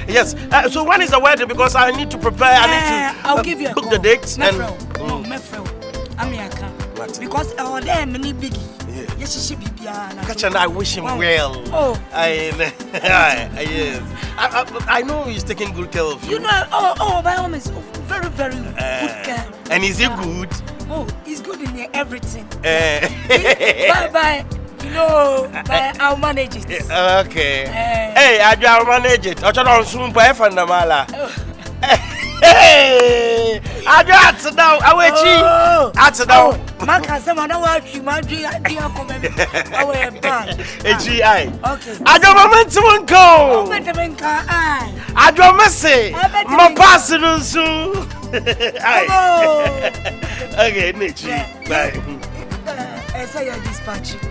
Yes. So when is the wedding? Because I need to prepare. I need to. I'll give you a book call. the dates No, I'm here. Because our day many biggie. Yes, she should be piano. Catch and I wish him well. Oh, yes. I know he's taking good care of you. You know, by all means, very, very good care. And is he good? Oh, he's good in everything. Bye. You know, I'll manage it. Okay. Hey, I'll manage it. I'll try to soon pay for the mala. Hey, I got to know. I wait, I to know. Man, can someone watch you? Man, I come in. I wear bad. Okay. I don't want to go. I don't messy. My passing soon. Okay, Nichi. Bye. I say you're dispatching.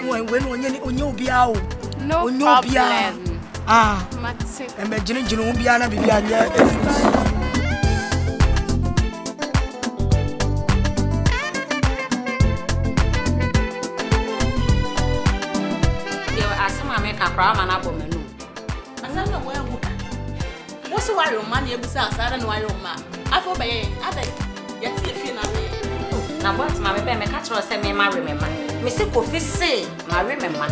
When you be out, no problem. Imagine you won't be Anna Bibiana. What's the worry of money? Besides, I don't know why you're mad. I thought by I yet if you know. Now, what's my baby? Catch or send me my remember. Mr. Kofi say, my remember.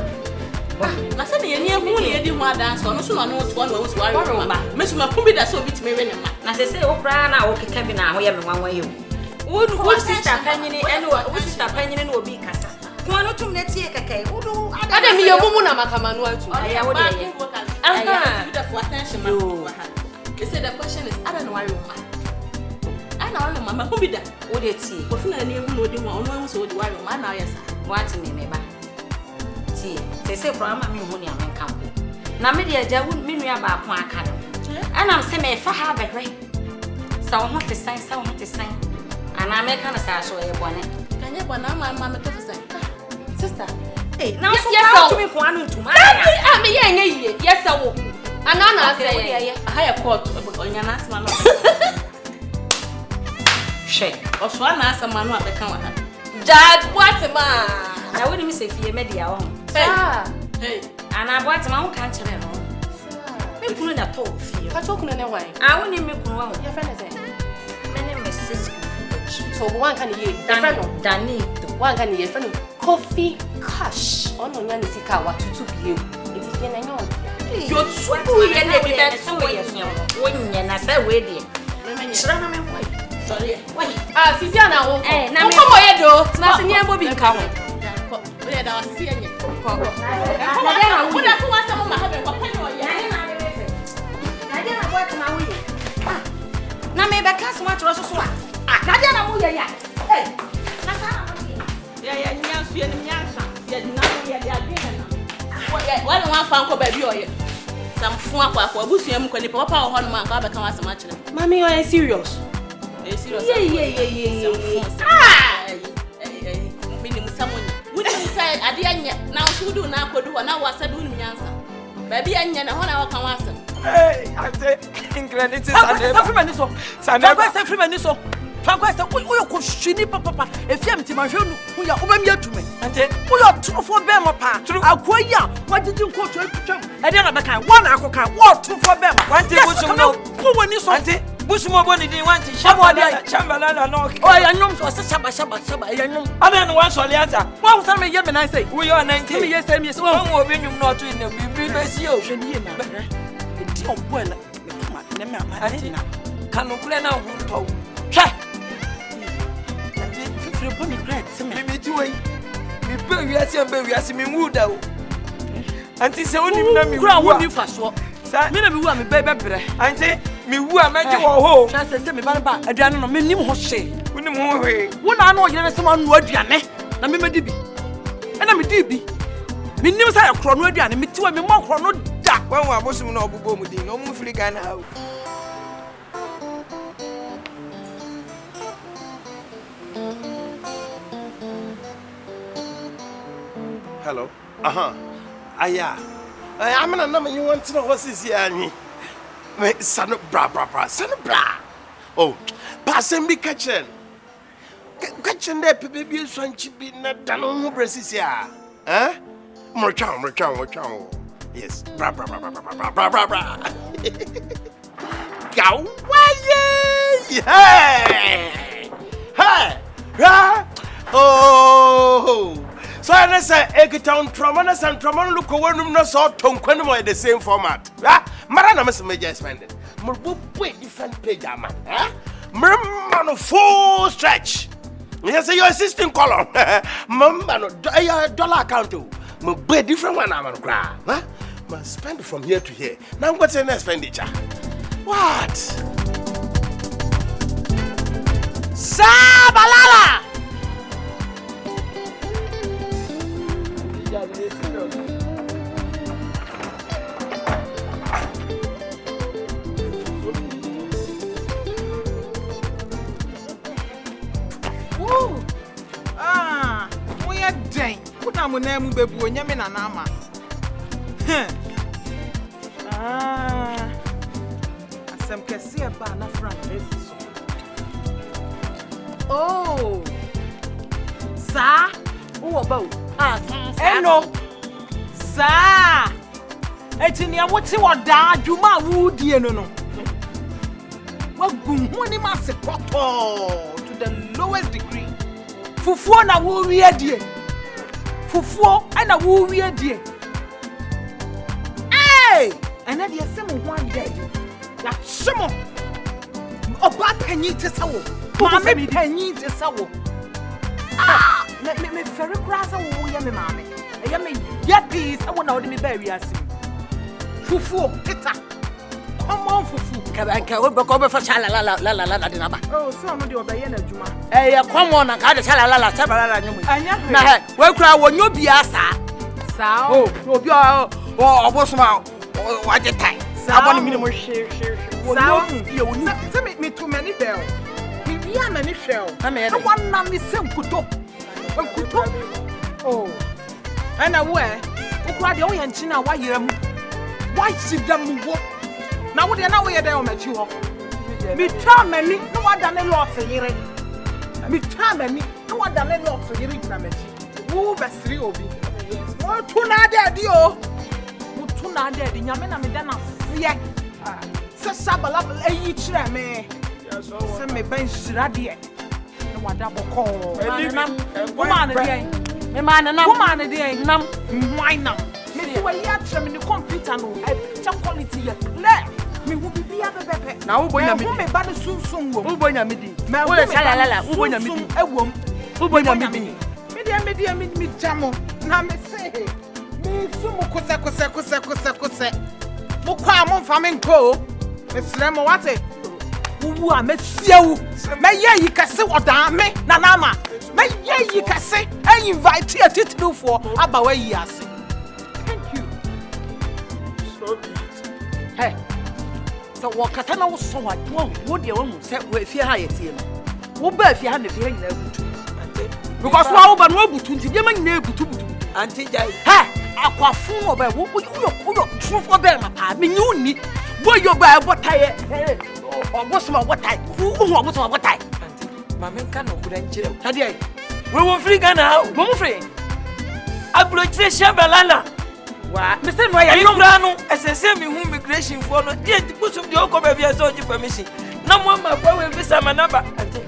Na se ne ye hu ne di ho adanse ono so no no to no so wari ma mesu ma kumbi da so bitime we ne ma na se o kra na o keka bi na ho ye me wanwan ye wo sister panyini ene wo sister panyini na obi kasa ko no tum na tie kaka wo ada mi ye mumu na makama no atu ya wo de ye aha the for attention ma ko ha they say the question is I don't know why you ma ana wari ma kumbi da wo de tie ko fina ne hu no di ho ono so di wari ma na yesa what me ba they say from me money am camp na me de agya me nua ba ko aka no ana am say me fa ha behwe sa wo hote san ana me kana sa so e bone kanye bona ma me to san sister eh na so ka to me ko anu ntuma ah me ye nya yie yes wo ana na say ha ya court onya na asma no she o so na asma no abeka wa ha judge what ma na we ni me say fie media wo hey ana what ma won kan chere no me kunu na to fie ka to kunu ne wan woni me kunu wa ya friend say me ne message so one kan ye friend no dani one kan ye friend coffee cash ono nya ni sika wa tutu bie edi ye na nya yo tutu ye na bi bet so ye so wonye na say we de chira na me kwai sorry wai sisi ana wo na me ko ye do na se nya bo bi nka ho we da sisi ye ko na dia na wo da ko wa sa mo ma ha be wa penyo ye na dia na what na wo ye na me be ka so ma tro so so na dia na mo ye ya na sa na mo ye ya nya so ye nya sa ye na ye ya de na wa na wa fa nko ba bi oye samfu akwa abusua mu kwani papa ho no ma ka ba ka wa sa ma kire mami you are serious serious yeah minimum someone would say ade anya na wo do na akodu na wo asadu nim nyansa ba bi anya na ho na wo kan wasa I say incredible so Francois we ko shini papa efia mti ma hwenu wo ya obam ya tume ante wo ya trofo be mo pa akoya wagigi nkoto atwam ade na be kan wo na akokan wo trofo be mo ante busum no wo woni so ante busumo boni din wanti shambala na no o ya nyom so se shaba ya nyom ana no wan so le anta wa wo san me ye me nan say wo yo 90 me ye say me so wo obi nyum no to ina bibi be si o hwe ni ye na enti oboela me kuma ne me amati na kanu kule na hu to hwe ante fifre boni great se me ti we me be wiase me wuda o anti se onim na me kura wo ni faso me na me wu a me be bre anti me wu a me je wo ho na se me ba aduane no me nim ho hye wonim ho hwe wo na no yere se ma no aduane na me medi bi na me di bi me nim sa ya kro no aduane me ti wa me mo kro no da wan wa bosum na obubo mu din no mu firi Ghana ha hello aya I'm not you want to know what is here me son bra oh passing be kitchen there baby so chibi na dano hu bresis ya mo yes bra Hey! Hey! Oh! So I say Egitown Tromana and Tromon look away no sort Tonquanimo in the same format. Marana must major spended. Wait, different page, man. Merman full stretch. Yes, your assistant column. Mamba dollar account. My different one, I'm cry. Must spend from here to here. Now, what's an expenditure? What? Sabalala! We are dang. Put on my name, baby, when you're in an armor. Some can see a banner front. Oh, sir. Who about? Hello, sir. It's in your what's your dad? You ma wood, you know. Well, good master to the lowest degree. Fufu na wo wie die. Fufu na wo wie die. Hey! And na dey say mo one day. La shimo. Oba panyi te sawo. Mama panyi te sawo. Ah, me ferry grasa wo ye me mama. E ye me yet peace I want na odi me ba wi ase. Fufu teta. Come on fufu. Kabanka we be ko be fa chala la de naba. Oh, so no dey obaye na adwuma. Eh, come on na ka de chala la nyomu. Na he, we kura wonyo bia sa. Sa. Oh, obi obosoma wa je tai. Abon mi mo hwe. Wonyo ye wonyo. Say me too many bell. Me bia many shell. I want na me sem kuto. Kuto. Oh. Ana we, ukura de wo ye nchi na wa yeram. Wa shidam wo. Na wo de na wo ye dey o machi ho. Me twa mani na wa da ne lot yire. Me twa mani na wa da ne lot yire na machi. Wo besiri obi. Wo tu na de o. Wo tu na de nyame na me da na fie. Se sabala eyi kire me. Se me ban shira de. Na wa da boko. Wo ma na de. Me man na. Wo ma na de. Nam. Why nam? Me so ya try me the computer no. I picture quality ya clear. Me wo bibia bebe. Na wo bonya me. Wo me ba no sunsun wo. Wo bonya me di. Wo le chala la. Wo bonya me di. Ewom. Wo bonya me di. Me jamo. Na me say. Me sumu kose. Mo kwa mo fa me nko. Me sre mo wate. Wo a me fiawu. Me ye yi kase odan me na na ma. Me ye yi kase. I invite you to for aba we yi ase. Thank you. So be it. Hey. So what katana wo so wa wo de wo mu se we fie ha yetie no. Wo ba fie ha na fie nyina butu. Because wo ba no butu nti de ma nyina butu. Auntie Jai. Ha! Akwafu no ba wo trufo be ma pa me nyu ni. Wo yo ba botaye. Obosoma botaye. Wo obosoma botaye. Auntie, mama nka no kura nkire. Hade ai. We won free Ghana. Wo mu free. Abrochire shabalala. Wa, me say no ya no kura no, esese me hu immigration for no. Dey pusum dey okoba bia so give permission. Na mo ma kwa we visa manaba. Auntie.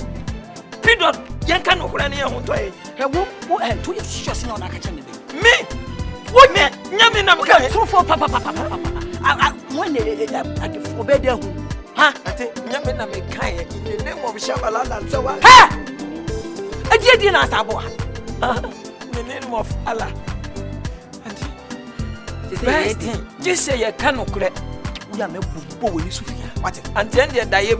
Period. Yanka no kura ne ye ho toye. He wo to you sure say no na ka chane be. Me. What me? Nyame na mka. Trufo papa. When obede hu. Ha? Auntie, nyame na mka ye. In the name of shabalala so wa. Ha! Edi na asabo. In the name of Allah. Best. Just say you cannot correct. We are me bumbo we Sofia. What? And then they die.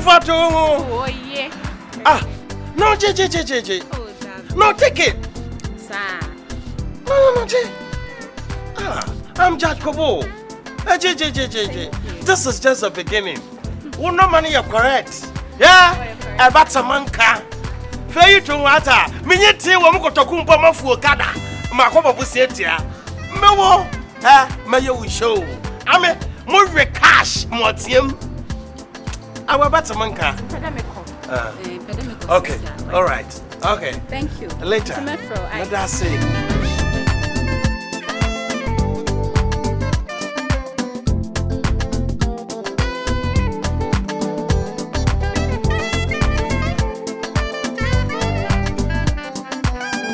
Oh yeah. Ah, no, J. No, take it. Sir. No, J. Ah, I'm Judge Kobo. J. This is just the beginning. Oh, no money, you're correct. Yeah? About a manka. Fair you to water. Minyeti, Wamko Tokumpa Mafu Kada. Makoba Pusietia. Mewo. May you show. ame mo cash motiam. Our batamanka. Okay. All right. Okay. Thank you. Later. That's it.